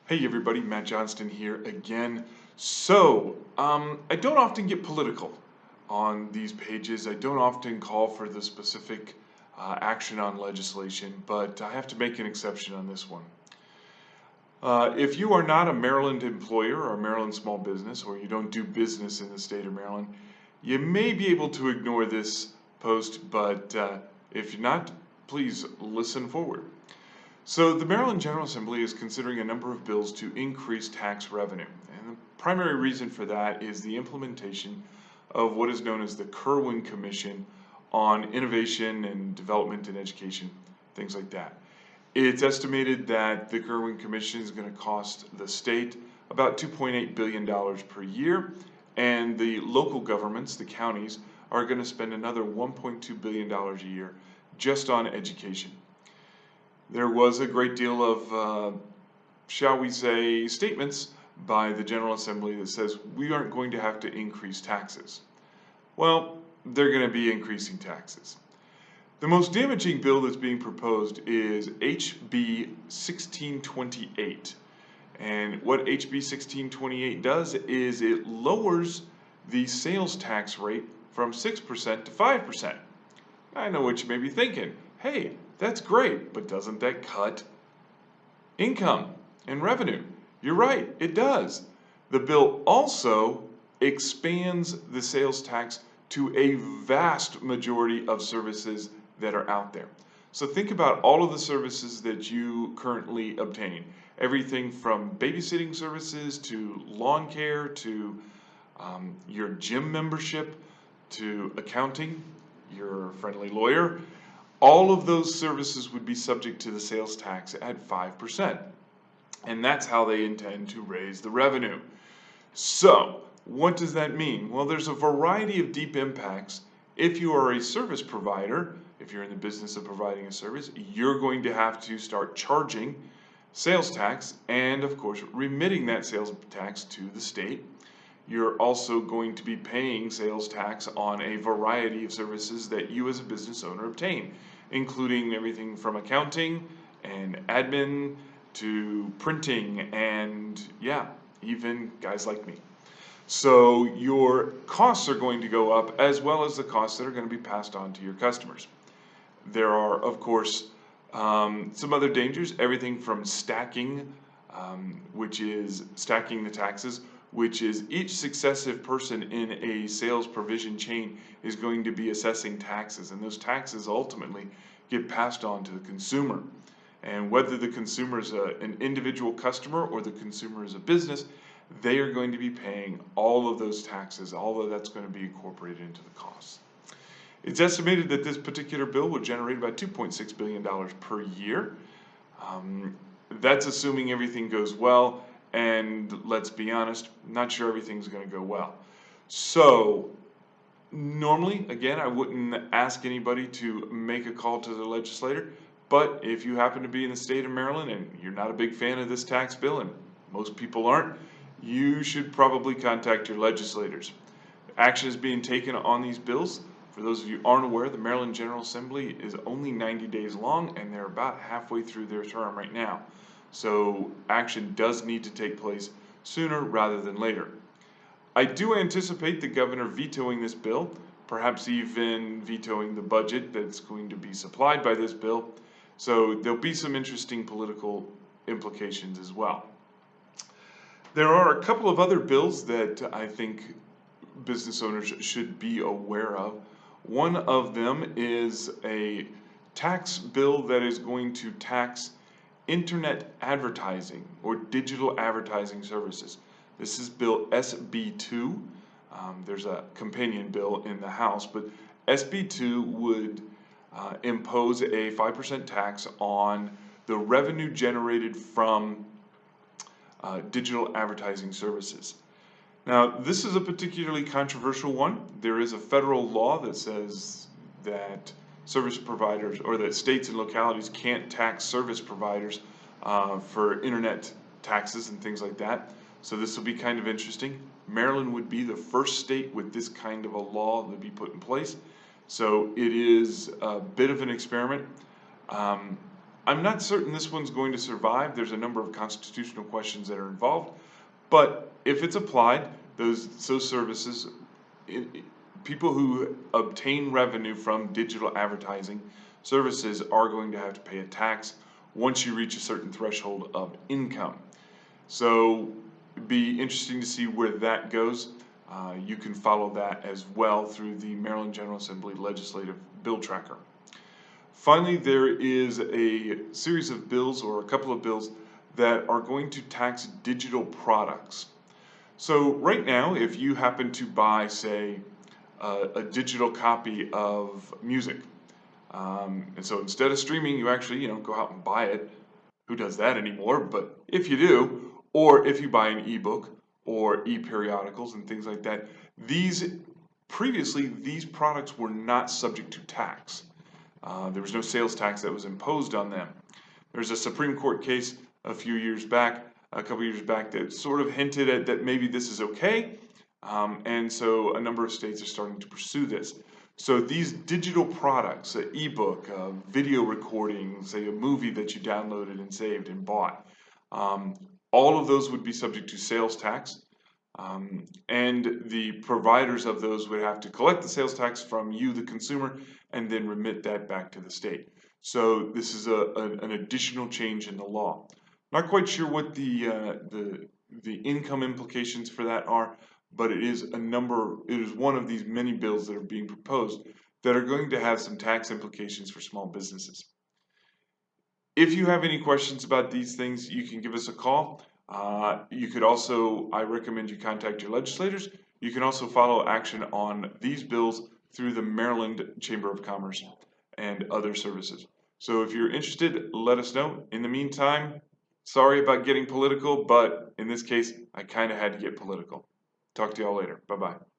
Hey everybody, Matt Johnston here again. I don't often get political on these pages. I don't often call for the specific action on legislation, but I have to make an exception on this one. If you are not a Maryland employer or a Maryland small business, or you don't do business in the state of Maryland, you may be able to ignore this post, but if you're not, please listen forward. So the Maryland General Assembly is considering a number of bills to increase tax revenue. And the primary reason for that is the implementation of what is known as the Kirwan Commission on Innovation and Development in Education, things like that. It's estimated that the Kirwan Commission is going to cost the state about $2.8 billion per year, and the local governments, the counties, are going to spend another $1.2 billion a year just on education. There was a great deal of, shall we say, statements by the General Assembly that says we aren't going to have to increase taxes. Well, they're going to be increasing taxes. The most damaging bill that's being proposed is HB 1628. And what HB 1628 does is it lowers the sales tax rate from 6% to 5%. I know what you may be thinking. Hey, that's great, but doesn't that cut income and revenue? You're right, it does. The bill also expands the sales tax to a vast majority of services that are out there. So think about all of the services that you currently obtain. Everything from babysitting services to lawn care to your gym membership to accounting, your friendly lawyer. All of those services would be subject to the sales tax at 5%. And that's how they intend to raise the revenue. So, what does that mean? Well, there's a variety of deep impacts. If you are a service provider, if you're in the business of providing a service, you're going to have to start charging sales tax and, of course, remitting that sales tax to the state. You're also going to be paying sales tax on a variety of services that you as a business owner obtain, including everything from accounting and admin to printing and, yeah, even guys like me. So your costs are going to go up as well as the costs that are going to be passed on to your customers. There are, of course, some other dangers, everything from stacking, which is stacking the taxes, which is each successive person in a sales provision chain is going to be assessing taxes, and those taxes ultimately get passed on to the consumer. And whether the consumer is an individual customer or the consumer is a business, they are going to be paying all of those taxes, although that's going to be incorporated into the costs. It's estimated that this particular bill will generate about $2.6 billion per year. That's assuming everything goes well. And let's be honest, not sure everything's going to go well. So normally, again, I wouldn't ask anybody to make a call to the legislator. But if you happen to be in the state of Maryland and you're not a big fan of this tax bill, and most people aren't, you should probably contact your legislators. Action is being taken on these bills. For those of you who aren't aware, the Maryland General Assembly is only 90 days long, and they're about halfway through their term right now. So action does need to take place sooner rather than later. I do anticipate the governor vetoing this bill, perhaps even vetoing the budget that's going to be supplied by this bill. So there'll be some interesting political implications as well. There are a couple of other bills that I think business owners should be aware of. One of them is a tax bill that is going to tax internet advertising or digital advertising services. This is Bill SB2. There's a companion bill in the House, but SB2 would impose a 5% tax on the revenue generated from digital advertising services. Now, this is a particularly controversial one. There is a federal law that says that service providers or that states and localities can't tax service providers for internet taxes and things like that. So this will be kind of interesting. Maryland would be the first state with this kind of a law that would be put in place. So it is a bit of an experiment. I'm not certain this one's going to survive. There's a number of constitutional questions that are involved, but if it's applied, those services, i- people who obtain revenue from digital advertising services are going to have to pay a tax once you reach a certain threshold of income. So it'd be interesting to see where that goes. You can follow that as well through the Maryland General Assembly Legislative Bill Tracker. Finally, there is a series of bills or a couple of bills that are going to tax digital products. So right now, if you happen to buy, say, a digital copy of music, and so instead of streaming, you actually, go out and buy it. Who does that anymore? But if you do, or if you buy an ebook or e-periodicals and things like that, these products were not subject to tax. There was no sales tax that was imposed on them. There's a Supreme Court case a couple years back, that sort of hinted at that maybe this is okay. And so a number of states are starting to pursue this. So these digital products, an ebook, a video recording, say a movie that you downloaded and saved and bought, um, all of those would be subject to sales tax. And the providers of those would have to collect the sales tax from you, the consumer, and then remit that back to the state. So this is an additional change in the law. Not quite sure what the income implications for that are, but it is one of these many bills that are being proposed that are going to have some tax implications for small businesses. If you have any questions about these things, you can give us a call. You could also, I recommend you contact your legislators. You can also follow action on these bills through the Maryland Chamber of Commerce and other services. So if you're interested, let us know. In the meantime, sorry about getting political, but in this case, I kind of had to get political. Talk to y'all later. Bye-bye.